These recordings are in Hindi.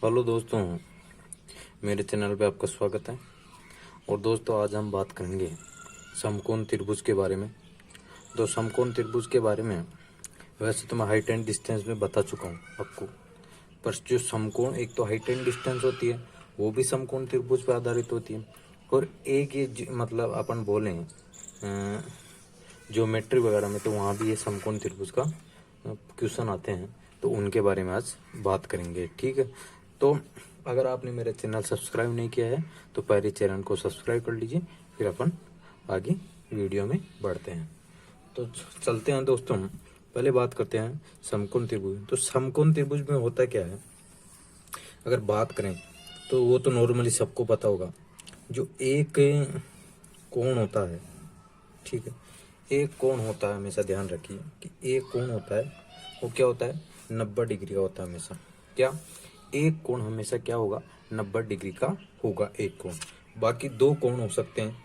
हेलो दोस्तों, मेरे चैनल पे आपका स्वागत है। और दोस्तों, आज हम बात करेंगे समकोण त्रिभुज के बारे में। तो समकोण त्रिभुज के बारे में वैसे तो मैं हाइट एंड डिस्टेंस में बता चुका हूँ आपको, पर जो समकोण, एक तो हाइट एंड डिस्टेंस होती है वो भी समकोण त्रिभुज पर आधारित होती है, और एक ये मतलब अपन बोलें ज्योमेट्री वगैरह में तो वहाँ भी ये समकोण त्रिभुज का क्वेश्चन आते हैं, तो उनके बारे में आज बात करेंगे। ठीक है, तो अगर आपने मेरा चैनल सब्सक्राइब नहीं किया है तो पहले चैनल को सब्सक्राइब कर लीजिए, फिर अपन आगे वीडियो में बढ़ते हैं। तो चलते हैं दोस्तों, पहले बात करते हैं समकोण त्रिभुज। तो समकोण त्रिभुज में होता क्या है, अगर बात करें तो वो तो नॉर्मली सबको पता होगा। जो एक कोण होता है, ठीक है, एक कोण होता है, हमेशा ध्यान रखिए कि एक कोण होता है वो क्या होता है, 90 डिग्री का होता है हमेशा। क्या, एक कोण हमेशा क्या होगा, 90 डिग्री का होगा एक कोण। बाकी दो कोण हो सकते हैं,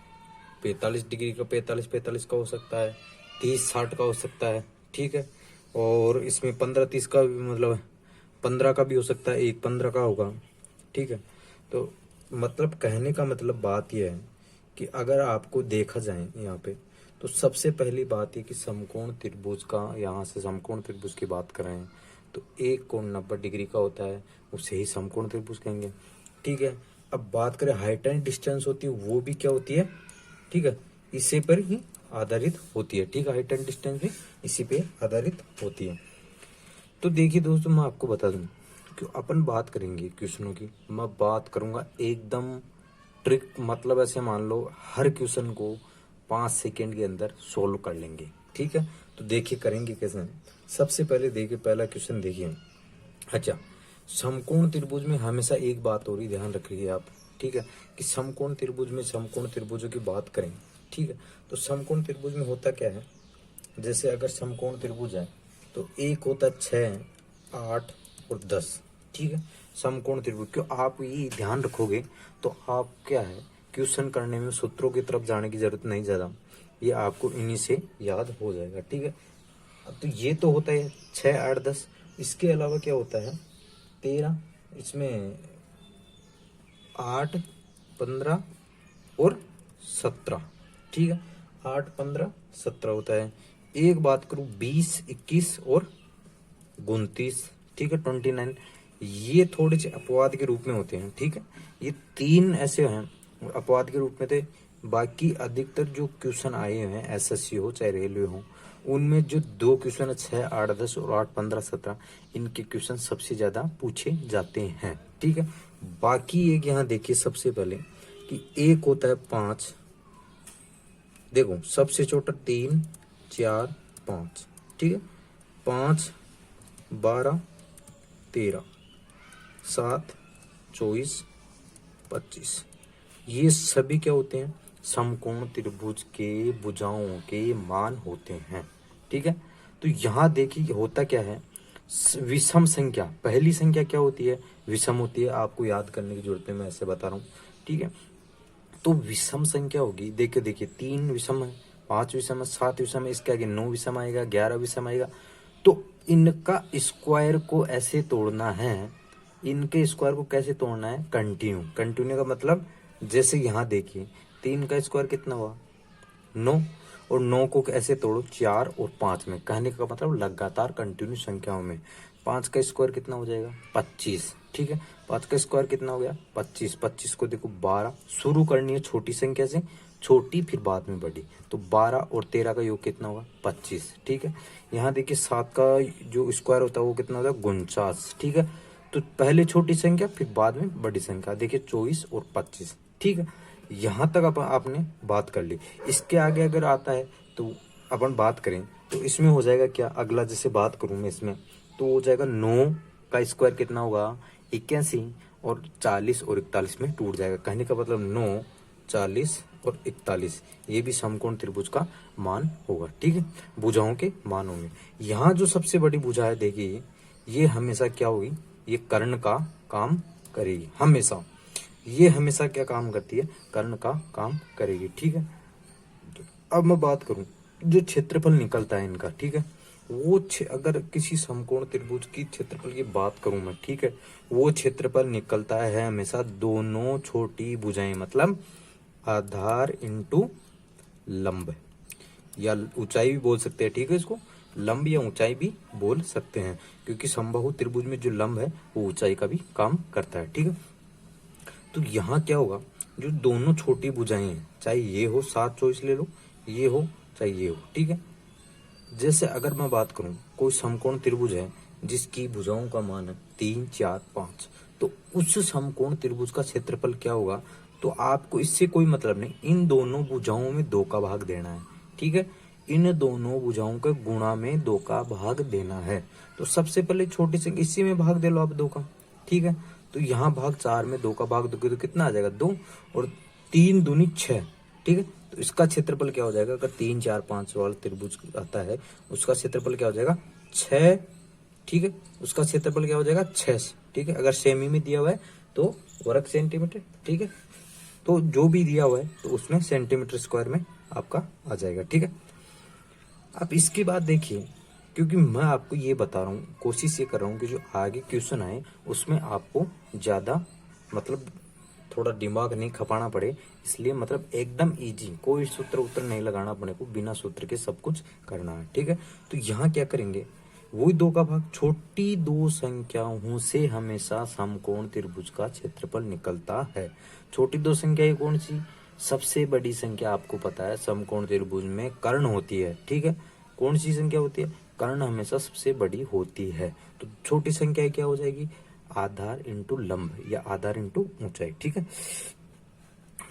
45 डिग्री का, 45 का हो सकता है, 30-60 का हो सकता है, ठीक है। और इसमें 15-30 का भी, मतलब 15 का भी हो सकता है, एक 15 का होगा, ठीक है। तो मतलब कहने का मतलब बात यह है कि अगर आपको देखा जाए यहाँ पे, तो सबसे पहली बात है कि समकोण त्रिभुज का, यहाँ से समकोण त्रिभुज की बात कर रहे हैं तो एक कोण 90 डिग्री का होता है, उसे ही समकोण त्रिभुज कहेंगे, ठीक है। अब बात करें हाइट एंड डिस्टेंस होती है, वो भी क्या होती है, ठीक है, इसी पर ही आधारित होती है, ठीक है। हाइट एंड डिस्टेंस भी इसी पे आधारित होती है। तो देखिए दोस्तों, मैं आपको बता दूं कि अपन बात करेंगे क्वेश्चनों की, मैं बात करूंगा एकदम ट्रिक, मतलब ऐसे मान लो हर क्वेश्चन को 5 सेकेंड के अंदर सोल्व कर लेंगे, ठीक है। तो देखिए करेंगे कैसे। सबसे पहले देखिए पहला क्वेश्चन देखिए। अच्छा, समकोण त्रिभुज में हमेशा एक बात हो रही, ध्यान रखिए आप, ठीक है, कि समकोण त्रिभुज में समकोण त्रिभुजों की बात करें, ठीक है। तो समकोण त्रिभुज में होता क्या है, जैसे अगर समकोण त्रिभुज है तो एक होता है 6, 8 और 10, ठीक है। समकोण त्रिभुज क्यों, आप ये ध्यान रखोगे तो आप क्या है, क्वेश्चन करने में सूत्रों की तरफ जाने की जरूरत नहीं ज़्यादा, ये आपको इन्हीं से याद हो जाएगा, ठीक है। तो ये तो होता है 6, 8, 10, इसके अलावा क्या होता है 13, इसमें 8, 15 और 17, ठीक है। 8, 15, 17 होता है। एक बात करूं 20, 21 और 29, ठीक है, 29, ये थोड़े से अपवाद के रूप में होते हैं, ठीक है। ये तीन ऐसे हैं अपवाद के रूप में थे। बाकी अधिकतर जो क्वेश्चन आए हैं, एसएससी हो चाहे रेलवे हो, उनमें जो दो क्वेश्चन है 6, 8, 10 और 8, 15, 17, इनके क्वेश्चन सबसे ज्यादा पूछे जाते हैं, ठीक है। बाकी एक यहाँ देखिए सबसे पहले कि एक होता है 5, देखो सबसे छोटा 3, 4, 5, ठीक है। 5, 12, 13, 7, 24, 25, ये सभी क्या होते हैं, समकोण त्रिभुज के भुजाओं के मान होते हैं, ठीक है। तो यहाँ देखिए होता क्या है, विषम संख्या, पहली संख्या क्या होती है, विषम होती है, आपको याद करने की जरूरत है, मैं ऐसे बता रहा हूँ, ठीक है। तो विषम संख्या होगी, देखिए देखिए 3 विषम है, 5 विषम है, 7 विषम है, इसके आगे 9 विषम आएगा, 11 विषम आएगा। तो इनका स्क्वायर को ऐसे तोड़ना है, इनके स्क्वायर को कैसे तोड़ना है, कंटिन्यू। कंटिन्यू का मतलब जैसे यहाँ देखिए 3 का स्क्वायर कितना हुआ 9, और 9 को ऐसे तोड़ो 4 और 5 में, कहने का मतलब लगातार कंटिन्यू संख्याओं में। 5 का स्क्वायर कितना हो जाएगा 25, ठीक है। 5 का स्क्वायर कितना हो गया 25, 25 को देखो 12, शुरू करनी है छोटी संख्या से, छोटी फिर बाद में बड़ी, तो 12 और 13 का योग कितना होगा 25, ठीक है। यहाँ देखिए 7 का जो स्क्वायर होता है वो कितना होता है 49, ठीक है। तो पहले छोटी संख्या फिर बाद में बड़ी संख्या, देखिए 24 और 25, ठीक है। यहाँ तक आपने बात कर ली। इसके आगे अगर आता है तो अपन बात करें तो इसमें हो जाएगा क्या, अगला जैसे बात करूं मैं इसमें, तो हो जाएगा 9 का स्क्वायर कितना होगा 81, और 40 और 41 में टूट जाएगा, कहने का मतलब 9, 40 और 41, ये भी समकोण त्रिभुज का मान होगा, ठीक है, भुजाओं के मान होंगे। यहाँ जो सबसे बड़ी भुजा है देखिए, ये हमेशा क्या होगी, ये कर्ण का काम करेगी, हमेशा ये हमेशा क्या काम करती है, कर्ण का काम करेगी, ठीक है। अब मैं बात करूं जो क्षेत्रफल निकलता है इनका, ठीक है, अगर किसी समकोण त्रिभुज की क्षेत्रफल की बात करूं मैं, ठीक है, वो क्षेत्रफल निकलता है हमेशा दोनों छोटी भुजाएं, मतलब आधार इंटू लंब, या ऊंचाई भी बोल सकते हैं, ठीक है, इसको लंब या ऊंचाई भी बोल सकते हैं, क्योंकि समबाहु त्रिभुज में जो लंब है वो ऊंचाई का भी काम करता है, ठीक है। तो यहाँ क्या होगा, जो दोनों छोटी भुजाएं हैं, चाहे ये हो, 7 चॉइस ले लो, ये हो चाहे ये हो, ठीक है। जैसे अगर मैं बात करूं, कोई समकोण त्रिभुज है जिसकी भुजाओं का मान है 3, 4, 5, तो उस समकोण त्रिभुज का क्षेत्रफल क्या होगा, तो आपको इससे कोई मतलब नहीं, इन दोनों भुजाओं में 2 का भाग देना है, ठीक है। इन दोनों भुजाओं के गुणा में 2 का भाग देना है। तो सबसे पहले छोटी संख्या इसी में भाग दे लो आप 2 का, ठीक है। तो यहाँ भाग 4 में 2 का भाग दोगे तो कितना आ जाएगा, 2, और 3 दूनी 6, ठीक है। तो इसका क्षेत्रफल क्या हो जाएगा, अगर 3, 4, 5 वाला त्रिभुज आता है, उसका क्षेत्रफल क्या हो जाएगा 6, ठीक है। उसका क्षेत्रफल क्या हो जाएगा 6, ठीक है। अगर सेमी में दिया हुआ है तो वर्ग सेंटीमीटर, ठीक है। तो जो भी दिया हुआ है तो उसमें सेंटीमीटर स्क्वायर में आपका आ जाएगा, ठीक है। अब इसके बाद देखिए, क्योंकि मैं आपको ये बता रहा हूँ, कोशिश ये कर रहा हूँ कि जो आगे क्वेश्चन आए उसमें आपको ज्यादा मतलब थोड़ा दिमाग नहीं खपाना पड़े, इसलिए मतलब एकदम इजी, कोई सूत्र उत्तर नहीं लगाना अपने को, बिना सूत्र के सब कुछ करना है, ठीक है। तो यहाँ क्या करेंगे, वही 2 का भाग, छोटी 2 संख्याओं से हमेशा समकोण त्रिभुज का क्षेत्रफल निकलता है। छोटी 2 संख्याएं कौन सी, सबसे बड़ी संख्या आपको पता है समकोण त्रिभुज में कर्ण होती है, ठीक है। कौन सी संख्या होती है, कर्ण हमेशा सबसे बड़ी होती है। तो छोटी संख्या क्या हो जाएगी, आधार इंटू लंब या आधार इंटू ऊंचाई, ठीक है।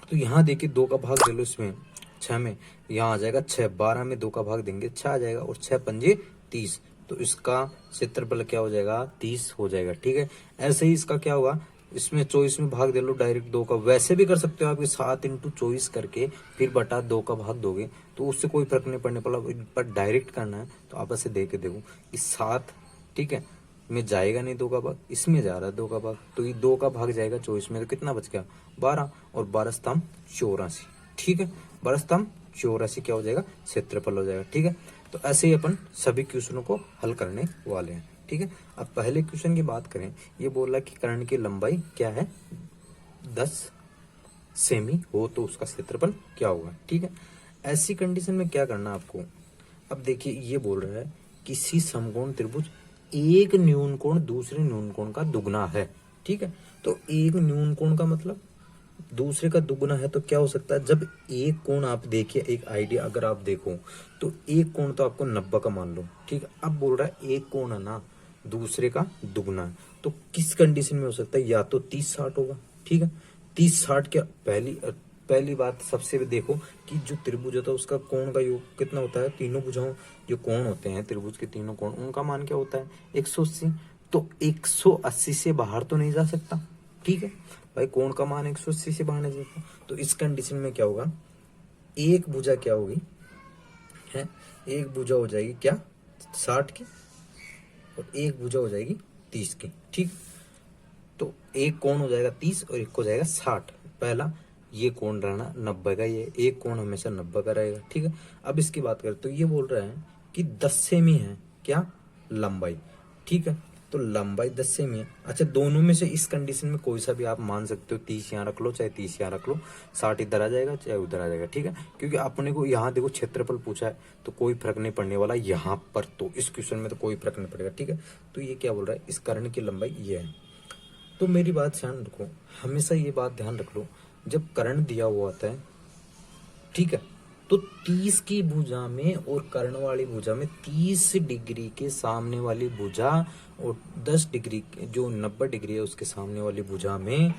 तो यहाँ देखिए 2 का भाग दे लो इसमें 6 में, यहाँ आ जाएगा 6, 12 में 2 का भाग देंगे 6 आ जाएगा, और 6 पंजे 30, तो इसका क्षेत्रफल क्या हो जाएगा 30 हो जाएगा, ठीक है। ऐसे ही इसका क्या होगा, इसमें 24 में भाग दे लो डायरेक्ट 2 का, वैसे भी कर सकते हो आप, 7 इंटू 24 करके फिर बटा 2 का भाग दोगे तो उससे कोई फर्क नहीं पड़ने वाला, पर डायरेक्ट करना है तो आप ऐसे दे के देखो कि 7, ठीक है, में जाएगा नहीं 2 का भाग, इसमें जा रहा है 2 का भाग, तो ये 2 का भाग जाएगा 24 में, तो कितना बच गया 12, और 12 स्तंभ 84, ठीक है। 12 स्तंभ 84 क्या हो जाएगा, क्षेत्रफल हो जाएगा, ठीक है। तो ऐसे ही अपन सभी क्वेश्चनों को हल करने वाले हैं, ठीक है। अब पहले क्वेश्चन की बात करें, ये बोल रहा कि कर्ण की लंबाई क्या है 10 सेमी हो तो उसका क्षेत्रफल क्या होगा, ठीक है। ऐसी कंडीशन में क्या करना आपको, अब देखिए ये बोल रहा है किसी समकोण त्रिभुज एक न्यून कोण दूसरे न्यून कोण का दुगना है, ठीक है। तो एक न्यून कोण का मतलब दूसरे का दुगना है, तो क्या हो सकता है, जब एक कोण आप देखिए, एक आइडिया अगर आप देखो तो एक कोण तो आपको 90 का मान लो, ठीक है। अब बोल रहा है एक कोण है ना दूसरे का दुगना है, तो किस कंडीशन में हो सकता है, या तो 30-60 होगा, ठीक है। 30-60 क्या, पहली बात सबसे भी देखो कि जो त्रिभुज होता है उसका कोण का योग कितना होता है, तीनों भुजाओं जो कोण होते हैं त्रिभुज के तीनों कोण, उनका मान क्या होता है 180, तो 180 से बाहर तो नहीं जा सकता, ठीक है भाई, कोण का मान 180 से बाहर नहीं जा सकता। तो इस कंडीशन में क्या होगा, एक भुजा क्या होगी है, एक भुजा हो जाएगी क्या 60 की, और एक भुजा हो जाएगी 30 की, ठीक। तो एक कोण हो जाएगा 30 और एक हो जाएगा 60, पहला ये कोण रहना 90 का, ये एक कोण हमेशा 90 का रहेगा, ठीक है। अब इसकी बात करें तो ये बोल रहे हैं कि 10 सेमी है क्या लंबाई, ठीक है। तो लंबाई 10 सेमी है, अच्छा दोनों में से इस कंडीशन में कोई सा भी आप मान सकते हो, 30 यहाँ रख लो चाहे 30 यहाँ रख लो, 60 इधर आ जाएगा चाहे उधर आ जाएगा, ठीक है। क्योंकि अपने को यहाँ देखो क्षेत्रफल पूछा है तो कोई फर्क नहीं पड़ने वाला यहाँ पर, तो इस क्वेश्चन में तो कोई फर्क नहीं पड़ेगा, ठीक है। तो ये क्या बोल रहा है, इस कर्ण की लंबाई ये है। तो मेरी बात ध्यान रखो, हमेशा ये बात ध्यान रख लो, जब कर्ण दिया हुआ होता है, ठीक है, तो 30 की भुजा में और कर्ण वाली भुजा में 30 डिग्री के सामने वाली भुजा और 10 डिग्री जो 90 डिग्री है उसके सामने वाली भुजा में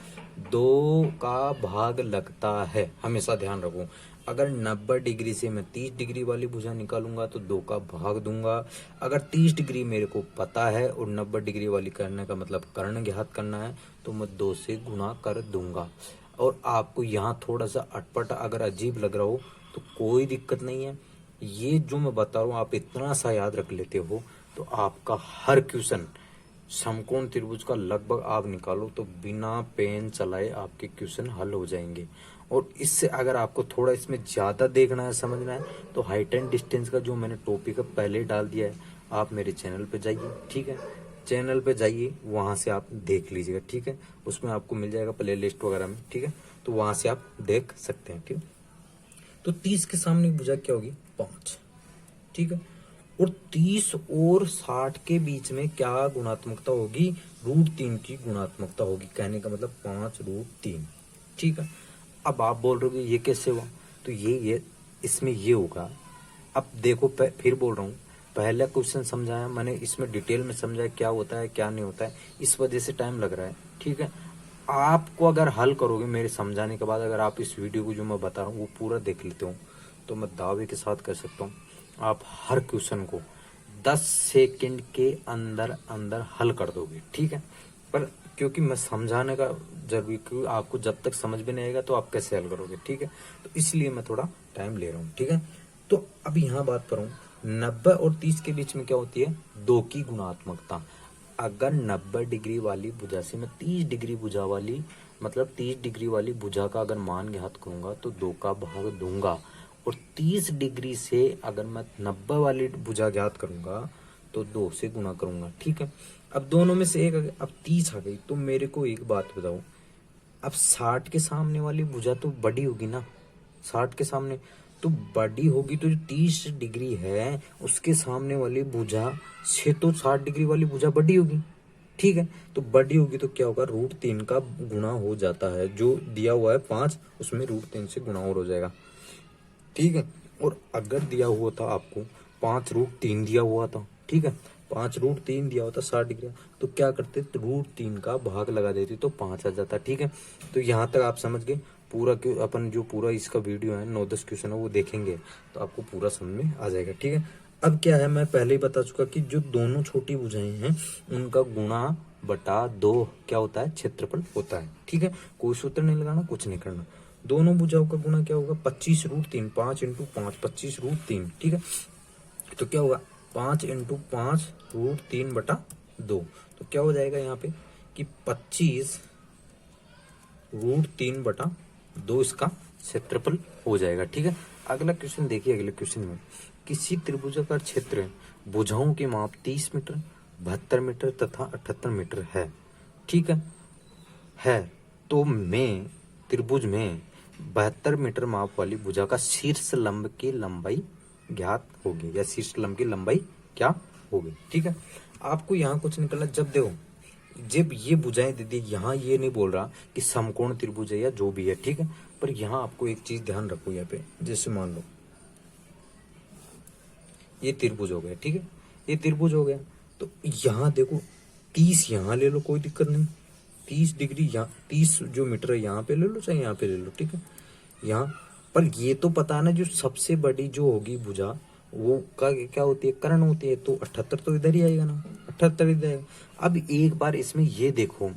2 का भाग लगता है, हमेशा ध्यान रखो। अगर 90 डिग्री से मैं 30 डिग्री वाली भुजा निकालूंगा तो 2 का भाग दूंगा, अगर 30 डिग्री मेरे को पता है और 90 डिग्री वाली करने का मतलब कर्ण ज्ञात करना है तो मैं 2 से गुणा कर दूंगा। और आपको यहाँ थोड़ा सा अटपटा अगर अजीब लग रहा हो तो कोई दिक्कत नहीं है, ये जो मैं बता रहा हूँ आप इतना सा याद रख लेते हो तो आपका हर क्वेश्चन समकोण त्रिभुज का लगभग आप निकालो तो बिना पेन चलाए आपके क्वेश्चन हल हो जाएंगे। और इससे अगर आपको थोड़ा इसमें ज्यादा देखना है समझना है तो हाइट एंड डिस्टेंस का जो मैंने टॉपिक पहले डाल दिया है आप मेरे चैनल पे जाइए, ठीक है, चैनल पे जाइए, वहाँ से आप देख लीजिएगा, ठीक है, उसमें आपको मिल जाएगा प्ले लिस्ट वगैरह में, ठीक है, तो वहाँ से आप देख सकते हैं, ठीक है। तो 30 के सामने भुजा क्या होगी? 5, ठीक है, और 30 और 60 के बीच में क्या गुणात्मकता होगी? √3 की गुणात्मकता होगी। कहने का मतलब 5√3, ठीक है। अब आप बोल रहे हो ये कैसे हुआ? तो ये इसमें ये होगा। अब देखो फिर बोल रहा हूँ, पहला क्वेश्चन समझाया मैंने, इसमें डिटेल में समझाया क्या होता है क्या नहीं होता है, इस वजह से टाइम लग रहा है, ठीक है। आपको अगर हल करोगे मेरे समझाने के बाद, अगर आप इस वीडियो को जो मैं बता रहा हूँ वो पूरा देख लेते हो, तो मैं दावे के साथ कर सकता हूँ आप हर क्वेश्चन को 10 सेकंड के अंदर अंदर हल कर दोगे, ठीक है। पर क्योंकि मैं समझाने का जरूरी, क्योंकि आपको जब तक समझ में नहीं आएगा तो आप कैसे हल करोगे, ठीक है, तो इसलिए मैं थोड़ा टाइम ले रहा हूँ, ठीक है। तो अब यहाँ बात करूँ, 90 और 30 के बीच में क्या होती है? 2 की गुणात्मकता। अगर 90 डिग्री वाली भुजा से मैं 30 डिग्री भुजा वाली, मतलब 30 डिग्री वाली भुजा का अगर मान ज्ञात करूंगा तो 2 का भाग दूंगा, और 30 डिग्री से अगर मैं 90 वाली भुजा ज्ञात करूंगा तो 2 से गुणा करूंगा, ठीक है। अब दोनों में से एक अब 30 आ गई, तो मेरे को एक बात बताओ, अब 60 के सामने वाली भुजा तो बड़ी होगी ना, 60 के सामने तो बड़ी होगी, तो जो 30 डिग्री है उसके सामने वाली भुजा से तो 60 डिग्री वाली भुजा बड़ी होगी, ठीक है। तो बड़ी होगी तो क्या होगा? √3 का गुणा हो जाता है, जो दिया हुआ है 5 उसमें √3 से गुणा और हो जाएगा, ठीक है। और अगर दिया हुआ था आपको 5√3 दिया हुआ था, ठीक है, 5√3 दिया होता 60 डिग्री, तो क्या करते? √3 का भाग लगा देते तो 5 आ जाता, ठीक है। तो यहाँ तक आप समझ गए पूरा, क्यों अपन जो पूरा इसका वीडियो है 9-10 क्वेश्चन है वो देखेंगे तो आपको पूरा समझ में आ जाएगा, ठीक है। अब क्या है, मैं पहले ही बता चुका कि जो दोनों छोटी भुजाएं हैं उनका गुणा बटा 2 क्या होता है? क्षेत्रफल होता है, ठीक है। कोई सूत्र नहीं लगाना, कुछ नहीं करना, दोनों भुजाओं का गुणा क्या होगा? 25√3, 5 × 5 25√3, ठीक है। तो क्या होगा? 5 × 5 √3/2, तो क्या हो जाएगा यहाँ पे कि 25√3/2 इसका क्षेत्रफल हो जाएगा, ठीक है। अगला क्वेश्चन देखिए, अगले क्वेश्चन में किसी त्रिभुजाकार क्षेत्र भुजाओं की माप 30 मीटर, 72 मीटर तथा 78 मीटर है, ठीक है। तो मैं त्रिभुज में 72 मीटर माप वाली भुजा का शीर्ष लंब की लंबाई ज्ञात होगी, या शीर्ष लंब की लंबाई क्या होगी, ठीक है। आपको यहाँ कुछ निकलना, जब देखो जब ये भुजाएं दीदी, यहाँ ये नहीं बोल रहा कि समकोण त्रिभुज है या जो भी है, ठीक है, पर यहाँ आपको एक चीज ध्यान रखो, यहाँ पे जैसे मान लो ये त्रिभुज हो गया, ठीक है, ये त्रिभुज हो गया, तो यहाँ देखो 30 यहाँ ले लो, कोई दिक्कत नहीं, 30 डिग्री यहाँ, 30 जो मीटर है यहाँ पे ले लो चाहे यहाँ पे ले लो, ठीक है, यहाँ पर ये तो पता है ना, जो सबसे बड़ी जो होगी भुजा वो का क्या होती है? कर्ण होती है, तो 78 तो इधर ही आएगा ना, 78 इधर आएगा। अब एक बार इसमें ये देखो,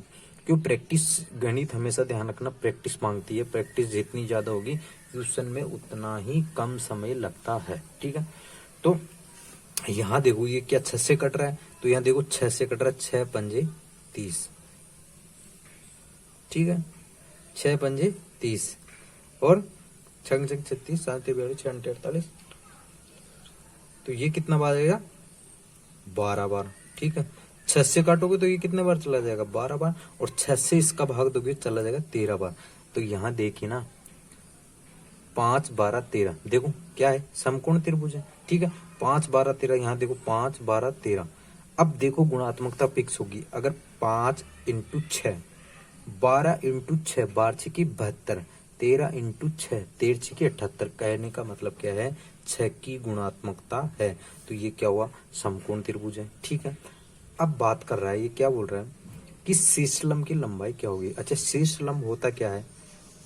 क्यों प्रैक्टिस, गणित हमेशा ध्यान रखना प्रैक्टिस मांगती है, प्रैक्टिस जितनी ज्यादा होगी क्वेश्चन में उतना ही कम समय लगता है, ठीक है। तो यहाँ देखो ये क्या 6 से कट रहा है, तो यहाँ देखो 6 से कट रहा है, 6 पंजे 30, ठीक है, 6 पंजे 30 और 6 6 36 7 42 6 48, तो ये कितना बार आएगा? 12 बार, ठीक है। 6 से काटोगे तो ये कितने बार चला जाएगा? 12 बार, और 6 से इसका भाग दोगे चला जाएगा 13 बार। तो यहाँ देखिए ना, 5 12 13, देखो क्या है? समकोण त्रिभुज है, ठीक है। 5 12 13, यहाँ देखो 5 12 13। अब देखो गुणात्मकता फिक्स होगी, अगर 5 × 6, 12 × 6, 12 6 की 72, 13 × 6, 13 6 की 78, कहने का मतलब क्या है? 6 की गुणात्मकता है, तो ये क्या हुआ? समकोण त्रिभुज है, ठीक है। अब बात कर रहा है, ये क्या बोल रहा है कि शीर्ष लंब की लंबाई क्या होगी? अच्छा, शीर्ष लंब होता क्या है?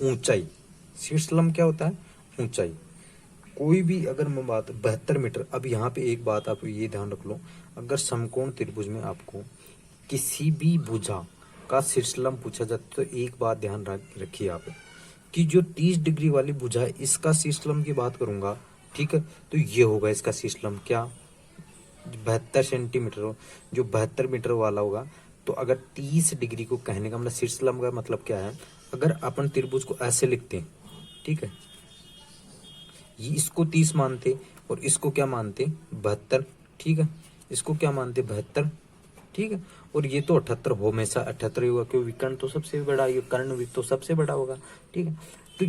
ऊंचाई। शीर्ष लंब क्या होता है? ऊंचाई। कोई भी अगर मैं बात 72 मीटर, अब यहाँ पे एक बात आप ये ध्यान रख लो, अगर समकोण त्रिभुज में आपको किसी भी भुजा का शीर्ष लंब पूछा जाता तो एक बात ध्यान रखिए आप, कि जो 30 डिग्री वाली भुजा है इसका शीर्ष लंब की बात करूंगा, ठीक है, तो ये होगा इसका शीर्ष लंब क्या? 72 सेंटीमीटर, जो 72 मीटर वाला होगा। तो अगर 30 डिग्री को कहने का मतलब शीर्ष लंब का मतलब क्या है? अगर अपन त्रिभुज को ऐसे लिखते हैं, ठीक है, ये इसको 30 मानते और इसको क्या मानते? 72, ठीक है। इसको क्या मानते हैं 72, ठीक है। और ये तो 78 हमेशा 78 ही होगा, क्योंकि कर्ण तो सबसे बड़ा, ये कर्ण भी तो सबसे बड़ा होगा, ठीक है। तो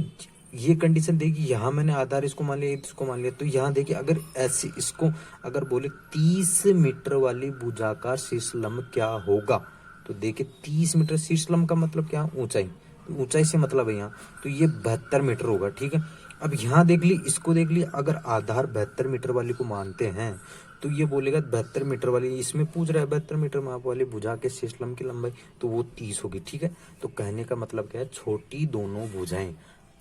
ये कंडीशन देखिए, यहाँ मैंने आधार इसको मान लिया, इसको मान लिया, तो यहाँ देखिए अगर ऐसे इसको अगर बोले 30 मीटर वाली भुजाकार शीर्षलंब क्या होगा, तो देखिए 30 मीटर शीर्षलंब का मतलब क्या, ऊंचाई, तो ऊंचाई से मतलब है यहाँ, तो ये 72 मीटर होगा, ठीक है। अब यहाँ देख ली, इसको देख ली, अगर आधार 72 मीटर वाली को मानते हैं तो ये बोलेगा 72 मीटर वाली, इसमें पूछ रहा है 72 मीटर माप वाली भुजा के शीर्षलंब की लंबाई, तो वो 30 होगी, ठीक है। तो कहने का मतलब क्या है, छोटी दोनों भुजाएं,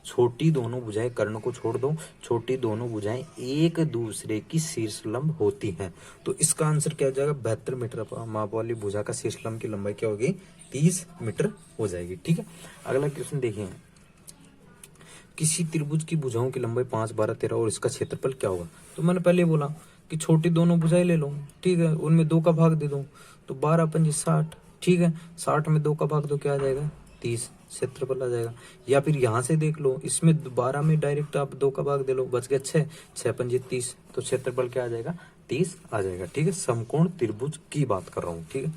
छोटी दोनों भुजाएं, कर्ण को छोड़ दो, छोटी दोनों भुजाएं एक दूसरे की शीर्षलंब होती हैं। तो इसका आंसर क्या हो जाएगा, 72 मीटर माप वाली भुजा का शीर्षलंब की लंबाई क्या होगी, 30 मीटर हो जाएगी, ठीक है। अगला क्वेश्चन देखिए, किसी त्रिभुज की भुजाओं की लंबाई 5, 12, 13 और इसका क्षेत्रफल क्या होगा। तो मैंने पहले बोला कि छोटी दोनों भुजाएं ले लो, ठीक है, उनमें 2 का भाग दे दो, तो 12 पंजे 60, ठीक है, 60 में 2 का भाग दो क्या आ जाएगा, 30 क्षेत्रफल आ जाएगा। या फिर यहाँ से देख लो, इसमें 12 में डायरेक्ट आप 2 का भाग दे लो, बच गया 6, 6 पंजे 30, तो क्षेत्रफल क्या आ जाएगा, 30 आ जाएगा, ठीक है। समकोण त्रिभुज की बात कर रहा हूँ, ठीक है।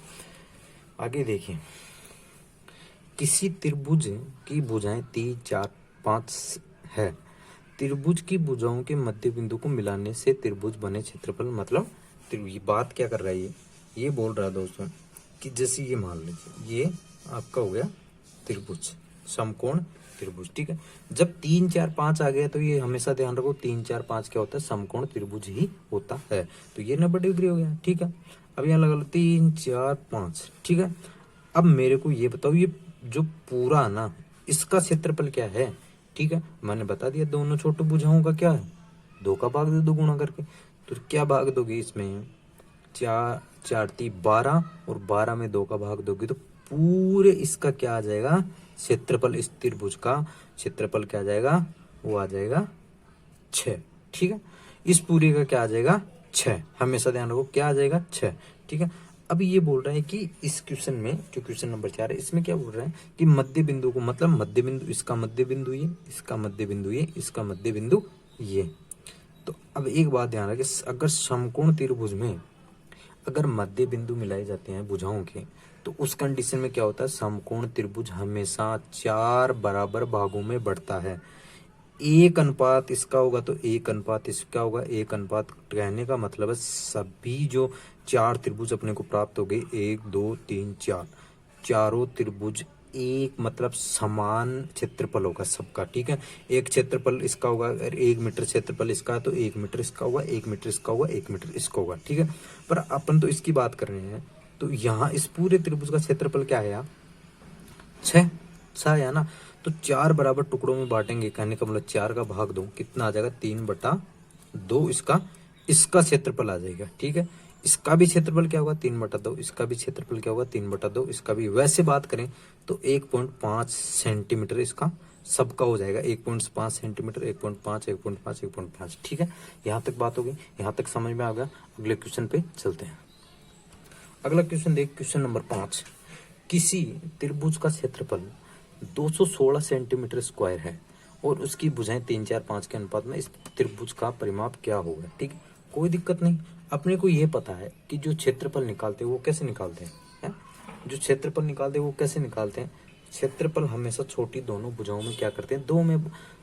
आगे देखिए, किसी त्रिभुज की भुजाएं 3, 4, 5 है, त्रिभुज की भुजाओं के मध्य बिंदु को मिलाने से त्रिभुज बने, क्षेत्रफल मतलब ये बात क्या कर रहा है, ये बोल रहा है दोस्तों कि जैसे ये मान लीजिए ये आपका हो गया त्रिभुज, समकोण त्रिभुज, ठीक है। जब 3, 4, 5 आ गया तो ये हमेशा ध्यान रखो 3, 4, 5 क्या होता है, समकोण त्रिभुज ही होता है, तो ये 90 डिग्री हो गया, ठीक है। अब यहाँ लगा लो 3, 4, 5, ठीक है। अब मेरे को ये बताओ, ये जो पूरा ना इसका क्षेत्रफल क्या है, ठीक है। मैंने बता दिया दोनों छोटे भुजाओं का क्या है, 2 का भाग दे दो गुणा करके, तो क्या भाग दोगे इसमें, 4, 4 3 12 और 12 में 2 का भाग दोगे तो पूरे इसका क्या आ जाएगा, क्षेत्रफल, इस त्रिभुज का क्षेत्रफल क्या आ जाएगा, वो आ जाएगा 6, ठीक है। इस पूरे का क्या आ जाएगा, 6, हमेशा ध्यान रखो क्या आ जाएगा, 6, ठीक है। अब ये बोल रहा है कि इस क्वेश्चन में, जो क्वेश्चन नंबर 4 है, इसमें क्या बोल रहा है कि मध्य बिंदु को, मतलब मध्य बिंदु, इसका मध्य बिंदु ये, इसका मध्य बिंदु ये, इसका मध्य बिंदु ये। तो अब एक बात ध्यान रखें, अगर समकोण त्रिभुज में अगर मध्य बिंदु मिलाए जाते हैं भुजाओं के, तो उस कंडीशन में क्या होता है, समकोण त्रिभुज हमेशा 4 बराबर भागों में बढ़ता है। 1 अनुपात इसका होगा तो 1 अनुपात इसका होगा, 1 अनुपात, कहने का मतलब है सभी जो 4 त्रिभुज अपने को प्राप्त हो गए, 1, 2, 3, 4, चारों त्रिभुज एक मतलब समान क्षेत्रफल होगा सबका, ठीक है। एक क्षेत्रफल इसका होगा, 1 मीटर क्षेत्रफल इसका है तो 1 मीटर इसका होगा, 1 मीटर इसका होगा, 1 मीटर इसका होगा, ठीक है। पर अपन तो इसकी बात कर रहे हैं, तो यहाँ इस पूरे त्रिभुज का क्षेत्रफल क्या है, 6 है ना। तो 4 बराबर टुकड़ों में बांटेंगे, कहने का मतलब 4 का भाग दो, कितना आ जाएगा, 3/2 इसका क्षेत्रफल आ जाएगा, ठीक है। इसका भी क्षेत्रफल क्या होगा, 3/2, इसका भी क्षेत्रफल क्या होगा, 3/2, इसका भी। वैसे बात करें तो 1.5 सेंटीमीटर इसका सबका हो जाएगा, 1.5 सेंटीमीटर, 1.5, 1.5, 1.5, ठीक है। यहाँ तक बात होगी, यहाँ तक समझ में आ गया। अगले क्वेश्चन पे चलते हैं। अगला क्वेश्चन देख, क्वेश्चन नंबर 5, किसी त्रिभुज का क्षेत्रफल 216 सेंटीमीटर स्क्वायर है और उसकी भुजाएं 3, 4, 5 के अनुपात में, इस त्रिभुज का परिमाप क्या होगा, ठीक है। कोई दिक्कत नहीं, अपने को ये पता है कि जो क्षेत्रफल निकालते हैं वो कैसे निकालते हैं, जो क्षेत्रफल निकालते हैं वो कैसे निकालते हैं, क्षेत्रफल हमेशा छोटी दोनों भुजाओं में क्या करते हैं,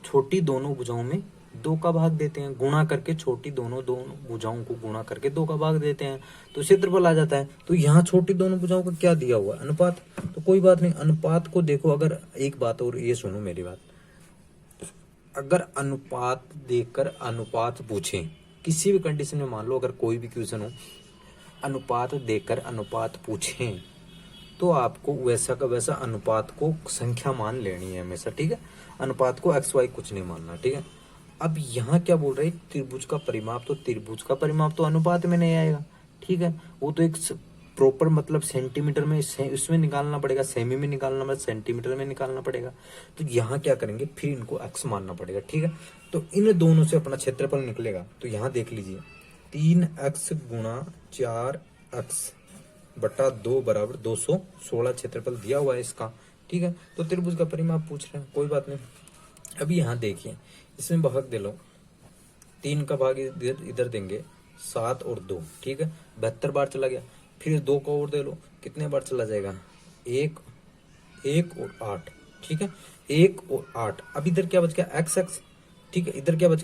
छोटी दोनों भुजाओं में 2 का भाग देते हैं, गुणा करके छोटी दोनों भुजाओं को गुणा करके 2 का भाग देते हैं, तो क्षेत्रफल आ जाता है। तो यहाँ छोटी दोनों भुजाओं का क्या दिया हुआ है, अनुपात, तो कोई बात नहीं, अनुपात को देखो। अगर एक बात और ये सुनो मेरी बात, अगर अनुपात देकर अनुपात पूछे किसी भी कंडीशन में, मान लो अगर कोई भी क्वेश्चन हो, अनुपात देकर अनुपात पूछे तो आपको वैसा का वैसा अनुपात को संख्या मान लेनी है हमेशा, ठीक है। अनुपात को XY कुछ नहीं मानना, ठीक है। अब यहाँ क्या बोल रहे हैं, त्रिभुज का परिमाप, तो त्रिभुज का परिमाप तो अनुपात में नहीं आएगा, ठीक है। वो तो एक प्रॉपर मतलब सेंटीमीटर में इसमें निकालना पड़ेगा, सेमी में निकालना पड़ेगा, सेंटीमीटर में निकालना पड़ेगा। तो यहाँ क्या करेंगे, फिर इनको x मानना पड़ेगा, ठीक है। तो इन दोनों से अपना क्षेत्रफल निकलेगा। तो यहाँ देख लीजिए, 3x गुणा 4x बटा 2 बराबर 216 क्षेत्रफल दिया हुआ है इसका, ठीक है। तो त्रिभुज का परिमाप पूछ रहे हैं, कोई बात नहीं। अभी यहाँ देखिए, इसमें भाग दे लो, 3 का भाग इधर देंगे, 7 और 2, ठीक है, 72 बार चला गया। फिर 2 को और दे लो, कितने बार चला जाएगा, 1 और 8, ठीक है, 1 और 8। अब इधर क्या बच गया, x, ठीक है, इधर क्या बच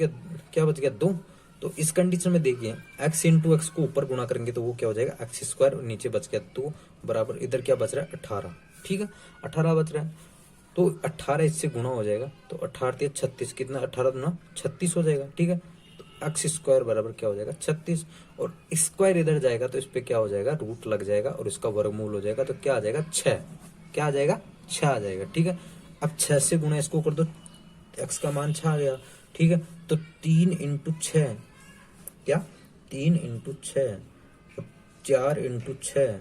गया 2। तो इस कंडीशन में देखिए x इंटू एक्स को ऊपर गुणा करेंगे तो वो क्या हो जाएगा एक्स स्क्वायर, नीचे बच गया 2 बराबर, इधर क्या बच रहा है 18, ठीक है, 18 बच रहा है। तो 18 इससे गुणा हो जाएगा तो 18 36, कितना 18 गुना 36 हो जाएगा, ठीक है। तो एक्स स्क्वायर बराबर क्या हो जाएगा 36, और स्क्वायर इधर जाएगा तो इस पे क्या हो जाएगा रूट लग जाएगा और इसका वर्गमूल हो जाएगा, तो क्या आ जाएगा 6, क्या आ जाएगा 6 आ जाएगा, ठीक है। अब 6 से गुणा इसको कर दो, एक्स का मान 6 आ गया, ठीक है। तो 3 इंटू 6, क्या 3 इंटू 6, 4 इंटू 6,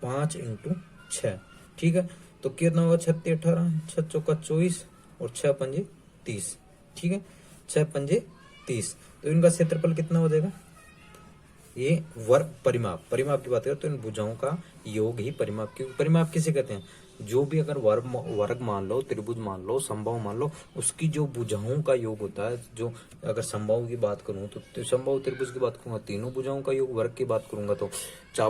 5 इंटू 6, ठीक है। तो कितना होगा 36 18, 6 चौका 24 और 6 पंजे 30, ठीक है, 6 पंजे 30। तो इनका क्षेत्रफल कितना हो जाएगा, ये वर्ग परिमाप की बात करें तो इन भुजाओं का योग ही परिमाप, क्योंकि परिमाप किसे कहते हैं, जो भी अगर वर्ग मान लो, त्रिभुज मान लो, समबाहु मान लो, उसकी जो भुजाओं का योग होता है, जो अगर समबाहु की बात करूं तो समबाहु त्रिभुज की बात करूंगा तीनों भुजाओं का योग, वर्ग की बात करूंगा तो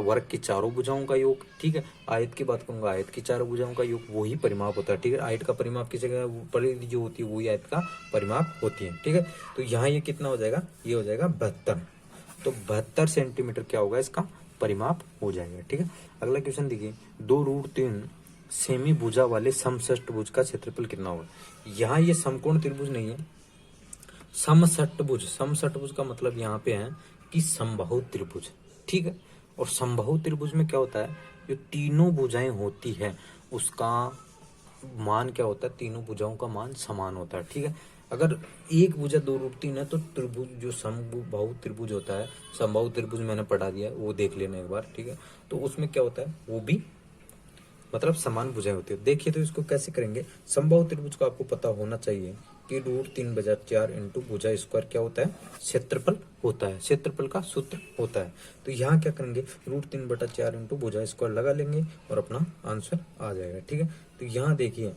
वर्ग की चारों भुजाओं का योग, ठीक है। आयत की बात करूंगा आयत की चारों भुजाओं का योग, वही परिमाप होता है, ठीक है। आयत का परिमाप किसे परिधि जो होती है वही आयत का परिमाप होती है, ठीक है। तो यहाँ ये कितना हो जाएगा, ये हो जाएगा 72, तो 72 सेंटीमीटर क्या होगा इसका परिमाप हो जाएगा, ठीक है। अगला क्वेश्चन देखिए, 2√3 सेमी भुजा वाले समषष्टभुज का क्षेत्रफल कितना होगा। यहाँ ये समकोण त्रिभुज नहीं है, समषष्टभुज, समषष्टभुज का मतलब यहाँ पे है कि समबाहु त्रिभुज, ठीक है। और समबाहु त्रिभुज में क्या होता है, जो तीनों भुजाएं होती है उसका मान क्या होता है, तीनों भुजाओं का मान समान होता है, ठीक है। अगर एक भुजा 2√3 है तो त्रिभुज जो समबाहु त्रिभुज होता है, समबाहु त्रिभुज मैंने पढ़ा दिया है वो देख लेना एक बार, ठीक है। तो उसमें क्या होता है, वो भी मतलब समान भुजाएं होती है। देखिए तो इसको कैसे करेंगे, समबाहु त्रिभुज को आपको पता होना चाहिए कि √3/4 इंटू भुजा स्क्वायर क्या होता है, क्षेत्रफल होता है, क्षेत्रफल का सूत्र होता है। तो यहाँ क्या करेंगे, √3/4 इंटू भुजा स्क्वायर लगा लेंगे और अपना आंसर आ जाएगा, ठीक है। तो यहाँ देखिए,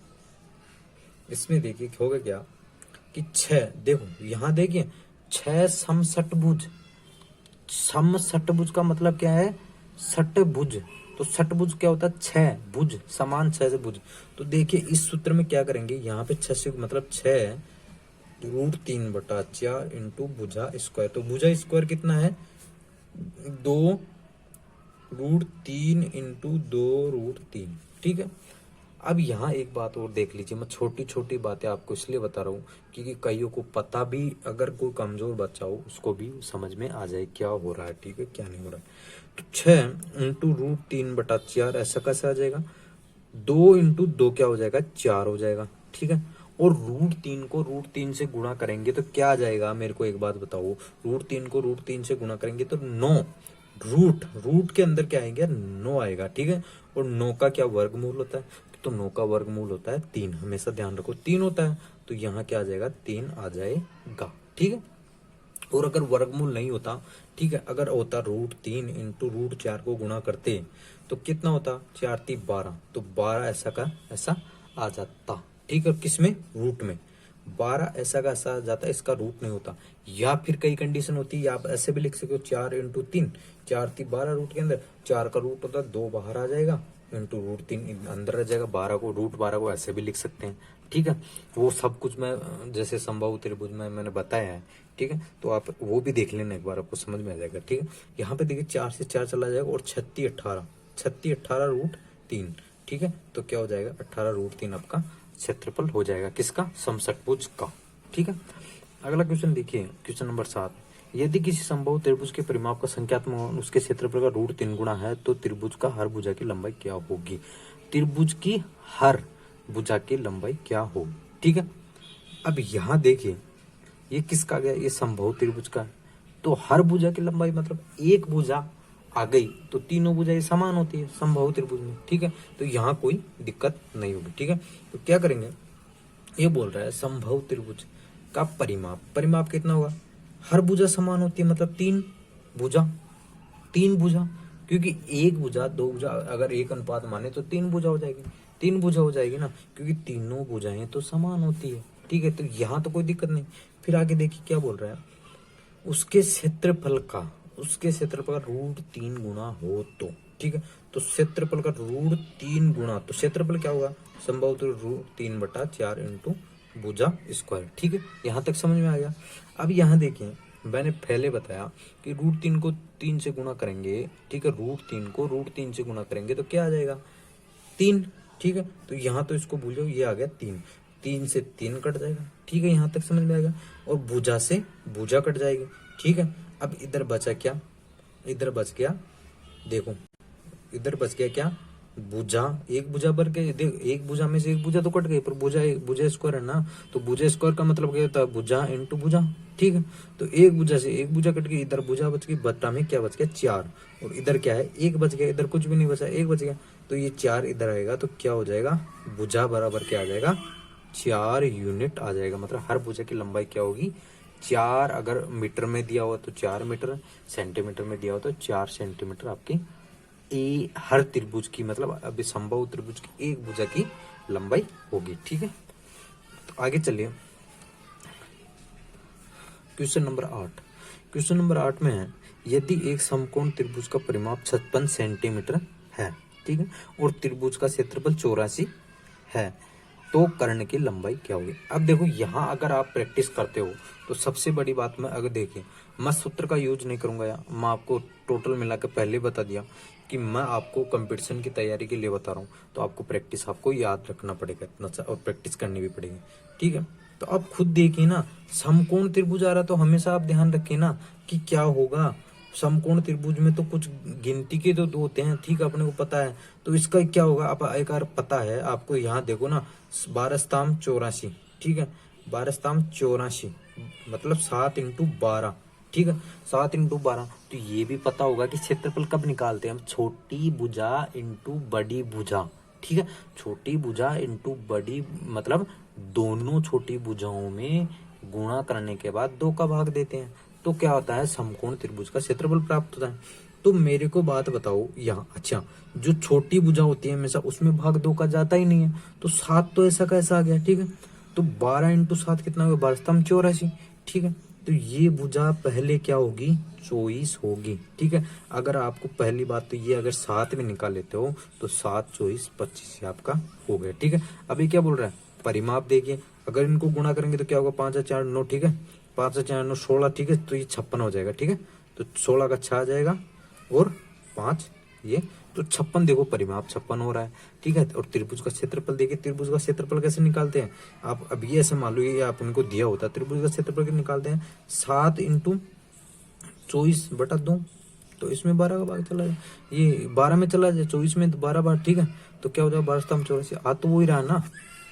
इसमें देखिए होगा क्या कि 6, देखो यहाँ देखिए 6 समषटभुज, समषटभुज का मतलब क्या है, षटभुज, तो षटभुज क्या होता है 6 भुज, समान 6 से भुज। तो देखिए इस सूत्र में क्या करेंगे, यहाँ पे 6 से मतलब 6 √3/4 इंटू भुजा स्क्वायर, तो भुजा स्क्वायर कितना है 2√3 इंटू 2√3, ठीक है। अब यहाँ एक बात और देख लीजिए, मैं छोटी छोटी बातें आपको इसलिए बता रहा हूँ क्योंकि कईयों को पता भी, अगर कोई कमजोर बच्चा हो उसको भी समझ में आ जाए क्या हो रहा है, ठीक है, क्या नहीं हो रहा है। तो 6 इंटू √3/4 ऐसा कैसे आ जाएगा, 2 इंटू 2 क्या हो जाएगा 4 हो जाएगा, ठीक है। और √3 को √3 से गुणा करेंगे तो क्या आ जाएगा, मेरे को एक बात बताओ, √3 को √3 से गुणा करेंगे तो 9, रूट के अंदर क्या आएगा 9 आएगा, ठीक है। और 9 का क्या वर्गमूल होता है, तो 9 का वर्गमूल होता है 3, हमेशा ध्यान रखो 3 होता है, तो यहाँ क्या आ जाएगा 3 आ जाएगा, ठीक है। और अगर वर्गमूल नहीं होता, ठीक है, अगर होता √3 इंटू √4 को गुणा करते तो कितना होता 4 3 12, तो 12 ऐसा का ऐसा आ जाता, ठीक है। किसमें, रूट में 12 ऐसा का ऐसा आ जाता, इसका रूट नहीं होता। या फिर कई कंडीशन होती है, आप ऐसे भी लिख सकते हो 4 इंटू 3, 4 3 12 रूट के अंदर, 4 का रूट होता है 2 बाहर आ जाएगा इंटू √3 अंदर रह जाएगा, 12 को √12 को ऐसे भी लिख सकते हैं, ठीक है। वो सब कुछ मैं जैसे समबाहु त्रिभुज में मैंने बताया है, ठीक है। तो आप वो भी देख लेना एक बार, आपको समझ में आ जाएगा, ठीक है। यहाँ पे देखिए 4 से 4 चला जाएगा और 36 18 √3, ठीक है। तो क्या हो जाएगा 18 √3 आपका क्षेत्रफल हो जाएगा, किसका, समषटभुज का, ठीक है। अगला क्वेश्चन देखिए, क्वेश्चन नंबर 7, यदि किसी समबाहु त्रिभुज के परिमाप का संख्यात्मक मान उसके क्षेत्रफल का √3 गुना है तो त्रिभुज का हर भुजा की लंबाई क्या होगी, त्रिभुज की हर भुजा की लंबाई क्या होगी, ठीक है। अब यहाँ देखिए ये किसका गया, ये समबाहु त्रिभुज का है, तो हर भुजा की लंबाई मतलब एक भुजा आ गई तो तीनों भुजाएं समान होती है समबाहु त्रिभुज में, ठीक है। तो यहाँ कोई दिक्कत नहीं होगी, ठीक है। तो क्या करेंगे, ये बोल रहा है समबाहु त्रिभुज का परिमाप कितना होगा, हर भुजा समान होती है मतलब 3 भुजा, क्योंकि एक भुजा 2 भुजा अगर एक अनुपात माने तो 3 भुजा हो जाएगी, 3 भुजा हो जाएगी ना, क्योंकि तीनों भुजाएं तो समान होती है, ठीक है। तो यहाँ तो कोई दिक्कत नहीं। फिर आगे देखिए क्या बोल रहा है, उसके क्षेत्रफल का, उसके क्षेत्रफल का √3 गुना हो तो, ठीक है। तो क्षेत्रफल का √3 गुना, तो क्षेत्रफल क्या होगा, संभवतः √3/4 इंटू भुजा स्क्वायर, ठीक है। यहाँ तक समझ में आ गया। अब यहाँ देखिए, मैंने पहले बताया कि √3 को 3 से गुणा करेंगे, ठीक है, √3 को √3 से गुणा करेंगे तो क्या आ जाएगा, 3, ठीक है। तो यहाँ तो इसको भूल जाओ, ये आ गया 3, 3 से 3 कट जाएगा, ठीक है, यहाँ तक समझ में आएगा। और भुजा से भुजा कट जाएगी, ठीक है। अब इधर बचा क्या, इधर बच गया, देखो इधर बच गया क्या, भुजा, एक भुजा भर के देख, एक भुजा में से एक भुजा तो कट गई, पर भुजा स्क्वायर है ना, तो भुजा स्क्वायर का मतलब क्या होता है, भुजा इंटू भुजा, ठीक है। तो एक भुजा से एक भुजा कट गई, इधर भुजा बच गई, बट्टा में क्या बच गया, 4, और इधर क्या है, एक बच गया, इधर कुछ भी नहीं बचा, एक बच गया, तो ये 4 इधर आएगा, तो क्या हो जाएगा, भुजा बराबर क्या आ जाएगा, 4 यूनिट आ जाएगा। मतलब हर भुजा की लंबाई क्या होगी, 4, अगर मीटर में दिया हुआ तो 4 मीटर, सेंटीमीटर में दिया हुआ तो 4 सेंटीमीटर आपकी हर त्रिभुज की, मतलब अभी संभव त्रिभुज की एक भुजा की लंबाई होगी, ठीक है। तो आगे चलिए, क्वेश्चन नंबर 8। क्वेश्चन नंबर 8 में है, यदि एक समकोण त्रिभुज का परिमाप 56 सेंटीमीटर है, ठीक है, और त्रिभुज का क्षेत्रफल 84 है, तो कर्ण की लंबाई क्या होगी। अब देखो, यहाँ अगर आप प्रैक्टिस करते हो तो सबसे बड़ी बात मैं अगर देखिए, मैं सूत्र का यूज नहीं करूंगा, या मैं आपको टोटल मिला के पहले बता दिया कि मैं आपको कंपटीशन की तैयारी के लिए बता रहा हूँ, तो आपको प्रैक्टिस आपको याद रखना पड़ेगा इतना, और प्रैक्टिस करनी भी पड़ेगी, ठीक है। तो आप खुद देखिए ना, समकोण त्रिभुज आ रहा तो हमेशा आप ध्यान रखिए ना कि क्या होगा, समकोण त्रिभुज में तो कुछ गिनती के तो दो होते हैं, ठीक है, अपने को पता है। तो इसका क्या होगा, आप एक बार पता है आपको, यहाँ देखो ना, 12×84, ठीक है, 12×84 मतलब 7×12, ठीक है, 7×12। तो ये भी पता होगा कि क्षेत्रफल कब निकालते हैं हम, छोटी भुजा इंटू बड़ी भुजा, ठीक है, छोटी भुजा इंटू बड़ी, मतलब दोनों छोटी भुजाओं में गुणा करने के बाद 2 का भाग देते हैं, तो क्या होता है, समकोण त्रिभुज का क्षेत्रफल प्राप्त होता है। तो मेरे को बात बताओ यहाँ, अच्छा, जो छोटी भुजा होती है हमेशा उसमें भाग 2 का जाता ही नहीं है, तो 7 तो ऐसा कैसा आ गया, ठीक है। तो 12×7 कितना होगा, 12×84, ठीक है। तो ये भुजा पहले क्या होगी, 24 होगी, ठीक है। अगर आपको पहली बात तो ये, अगर 7 में निकाल लेते हो तो 7, 24, 25 आपका हो गया, ठीक है। अभी क्या बोल रहा है, परिमाप देखिए, अगर इनको गुणा करेंगे तो क्या होगा, 5 और 4 9, ठीक है, 5 और 4 9 16, ठीक है, तो ये 56 हो जाएगा, ठीक है। तो 16 का 6 आ जाएगा, और 5 ये, तो 56 देखो, परिमाप 56 हो रहा है, ठीक है। और त्रिभुज का क्षेत्रफल देखिए, त्रिभुज का क्षेत्रफल कैसे निकालते हैं आप, अब ये ऐसे मान लो, ये आप उनको दिया होता है, त्रिभुज का क्षेत्रफल कैसे निकालते हैं, 7×24/2, तो इसमें 12 का भाग चला जाए, ये 12 में चला जाए, 24 में तो 12 बार, ठीक है, तो क्या हो जाएगा, 12×84, आ तो वही रहा ना,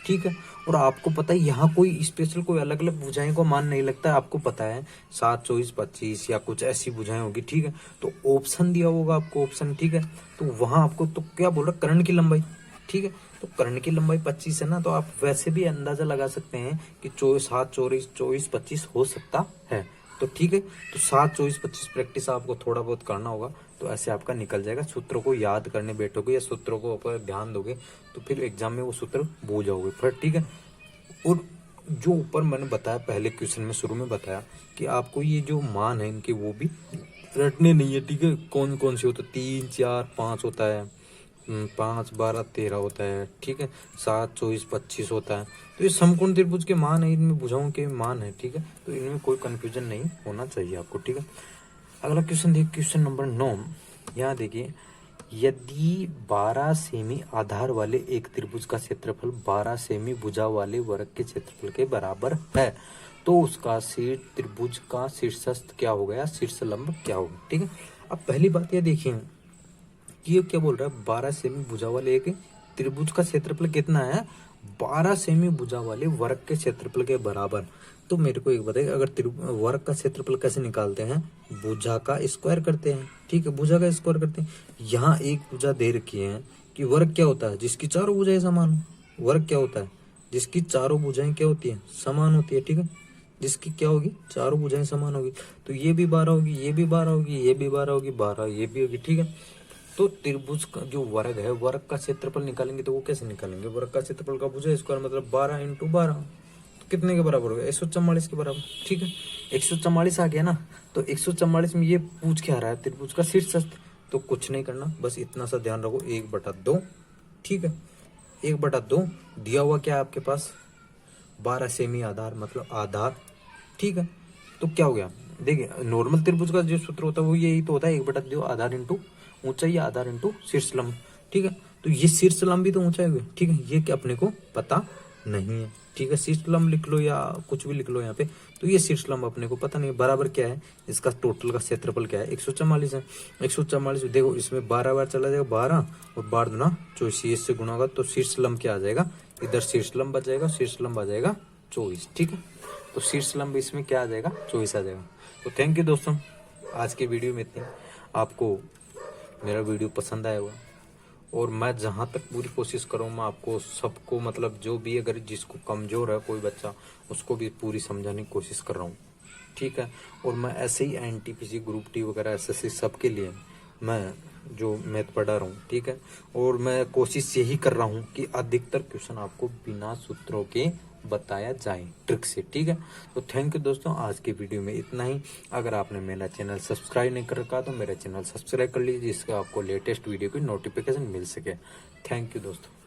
ठीक है। और आपको पता है यहाँ कोई स्पेशल कोई अलग अलग भुजाएं को मान नहीं लगता है, आपको पता है 7, 24, 25 या कुछ ऐसी भुजाएं होगी, ठीक है। तो ऑप्शन दिया होगा आपको, ऑप्शन, ठीक है, तो वहां आपको तो क्या बोल रहा, कर्ण की लंबाई, ठीक है। तो कर्ण की लंबाई 25 है ना, तो आप वैसे भी अंदाजा लगा सकते हैं कि 7, 24, 25 हो सकता है, तो ठीक है। तो 7, 24, 25 प्रैक्टिस आपको थोड़ा बहुत करना होगा, तो ऐसे आपका निकल जाएगा। सूत्रों को याद करने बैठोगे या सूत्रों को ऊपर ध्यान दोगे तो फिर एग्जाम में वो सूत्र भूल जाओगे फिर, ठीक है। और जो ऊपर मैंने बताया, पहले क्वेश्चन में शुरू में बताया कि आपको ये जो मान है इनके वो भी रटने नहीं है, ठीक है। कौन कौन से होता है, 3, 4, 5 होता है, 5, 12, 13 होता है, ठीक है, 7, 24, 25 होता है। तो ये समकोण त्रिभुज के मान है, इनमें भुजाओं के मान है, ठीक है। तो इनमें कोई कंफ्यूजन नहीं होना चाहिए आपको, ठीक है। अगला क्वेश्चन देखिए, क्वेश्चन नंबर 9। यहाँ देखिए, यदि 12 सेमी आधार वाले एक त्रिभुज का क्षेत्रफल 12 सेमी भुजा वाले वर्ग के क्षेत्रफल के बराबर है, तो उसका शीर्ष त्रिभुज का शीर्षस्थ क्या हो गया, शीर्ष लंब क्या होगा, ठीक है। अब पहली बात ये देखिए कि ये क्या बोल रहा है, 12 सेमी भुजा वाले एक त्रिभुज का क्षेत्रफल कितना है, 12 सेमी भुजा वाले वर्ग के क्षेत्रफल के बराबर। तो मेरे को एक बताइए, अगर वर्ग का क्षेत्रफल कैसे निकालते हैं, भुजा का स्क्वायर करते हैं, ठीक है, भुजा का स्क्वायर करते हैं। यहाँ एक भुजा दे रखी है कि वर्ग क्या होता है, जिसकी चारों भुजाएं समान हो। वर्ग क्या होता है, जिसकी चारों भुजाएं क्या होती है, समान होती है, ठीक है, जिसकी क्या होगी, चारों भुजाएं समान होगी। तो ये भी 12 होगी, ये भी 12 होगी, ये भी 12 होगी, 12 ये भी होगी, ठीक है। तो त्रिभुज का जो वर्ग है, वर्ग का क्षेत्रफल निकालेंगे तो वो कैसे निकालेंगे, वर्ग का क्षेत्रफल का भुजा स्क्वायर मतलब 12 × 12, कितने के बराबर हो गया, 144 के बराबर। ठीक है, 144 आ गया ना। तो 144 में ये पूछ के आ रहा है त्रिभुज का शीर्षस्थ, तो कुछ नहीं करना, बस इतना सा ध्यान रखो, 1/2। ठीक है, 1/2 दिया हुआ क्या है आपके पास, 12 सेमी आधार, मतलब आधार। ठीक है, तो क्या हो गया, देखिए नॉर्मल त्रिभुज का जो सूत्र होता है वो यही तो होता है, 1/2 आधार इंटू ऊंचाई, आधार इंटू शीर्ष लंब। ठीक है, तो ये शीर्ष लंब भी तो ऊंचाई हुई। ठीक है, ये क्या अपने को पता नहीं है। ठीक है, शीर्ष लंब लिख लो या कुछ भी लिख लो यहाँ पे, तो ये शीर्ष लंब अपने को पता नहीं है। बराबर क्या है, इसका टोटल का क्षेत्रफल क्या है, 144 है। 144 देखो, इसमें 12 बार चला जाएगा, 12 और 12 दूना 24, इससे गुणा होगा तो शीर्ष लंब क्या आ जाएगा, इधर शीर्ष लंब आ जाएगा, शीर्ष लंब आ जाएगा 24। ठीक है, तो शीर्ष लंब इसमें क्या आ जाएगा, 24 आ जाएगा। तो थैंक यू दोस्तों, आज की वीडियो में इतनी। आपको मेरा वीडियो पसंद आया होगा, और मैं जहाँ तक पूरी कोशिश करूँगा आपको सबको, मतलब जो भी अगर जिसको कमज़ोर है कोई बच्चा, उसको भी पूरी समझाने की कोशिश कर रहा हूँ। ठीक है, और मैं ऐसे ही एनटीपीसी, ग्रुप डी वगैरह एसएससी सबके लिए मैं जो मैथ पढ़ा रहा हूँ। ठीक है, और मैं कोशिश यही कर रहा हूँ कि अधिकतर क्वेश्चन आपको बिना सूत्रों के बताया जाए, ट्रिक से। ठीक है, तो थैंक यू दोस्तों, आज की वीडियो में इतना ही। अगर आपने मेरा चैनल सब्सक्राइब नहीं कर रखा तो मेरा चैनल सब्सक्राइब कर लीजिए, जिससे आपको लेटेस्ट वीडियो की नोटिफिकेशन मिल सके। थैंक यू दोस्तों।